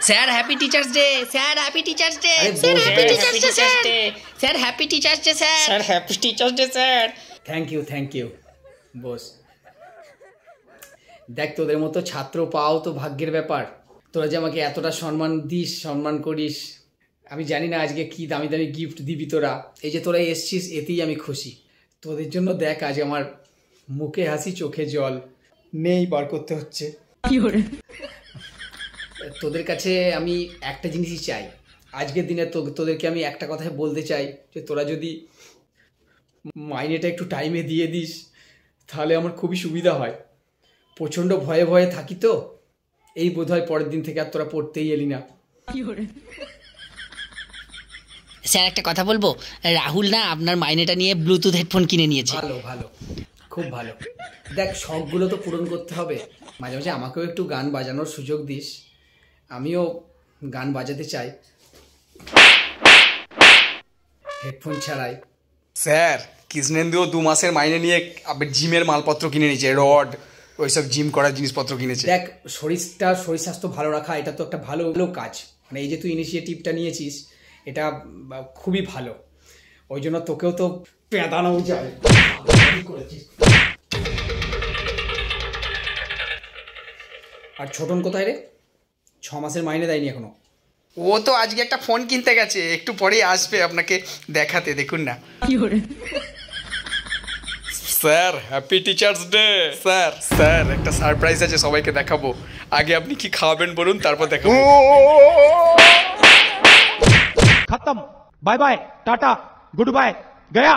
Sir happy teachers' day, sir happy teachers' day, sir happy teachers' day, sir happy teachers' day, sir happy teachers' day, sir. Thank you boss. দেখ, তোদের মতো ছাত্র পাও তো ভাগ্যের ব্যাপার। তোরা যে আমাকে এতটা সম্মান দিস, সম্মান করিস, আমি জানি না আজকে কি দামি দামি গিফট দিবি তোরা। এই যে তোরা এসছিস, এতেই আমি খুশি। তোদের জন্য দেখ আজ আমার মুখে হাসি চোখে জল নেই, বার করতে হচ্ছে। তোদের কাছে আমি একটা জিনিসই চাই আজকের দিনে, তোদেরকে আমি একটা কথাই বলতে চাই যে তোরা যদি মাইনেটা একটু টাইমে দিয়ে দিস তাহলে আমার খুবই সুবিধা হয়। প্রচণ্ড ভয়ে ভয়ে থাকি তো, এই বোধ হয় পরের দিন থেকে আর তোরা পড়তেই এলি না। স্যার একটা কথা বলবো, রাহুল না আপনার মাইনেটা নিয়ে ব্লুটুথ হেডফোন কিনে নিয়েছে। ভালো, খুব ভালো। দেখ, শখগুলো তো পূরণ করতে হবে, মাঝে মাঝে আমাকেও একটু গান বাজানোর সুযোগ দিস, আমিও গান বাজাতে চাই হেডফোন ছাড়াই। স্যার, কৃষ্ণেন্দুও 2 মাসের মাইনে নিয়ে আবার জিমের মালপত্র কিনে নিয়েছে, রড, ওইসব জিম করার জিনিসপত্র কিনেছে। দেখ, শরীর স্বাস্থ্য ভালো রাখা এটা তো একটা ভালো কাজ। মানে এই যে তুই ইনিশিয়েটিভটা নিয়েছিস এটা খুবই ভালো, ওই জন্য তোকেও তো পেদানো যায়। আর ছোটন কোথায় রে? 6 মাসের মাইনে দেয়নি এখনো। ও তো আজকে একটা ফোন কিনতে গেছে, একটু পরেই আসবে আপনাকে দেখাতে, দেখুন না। Sir happy teachers' day. Sir একটা সারপ্রাইজ আছে, সবাইকে দেখাবো। আগে আপনি কি খাওয়াবেন বলুন, তারপর দেখাবো। खत्म, bye bye, ta-ta, goodbye, गया।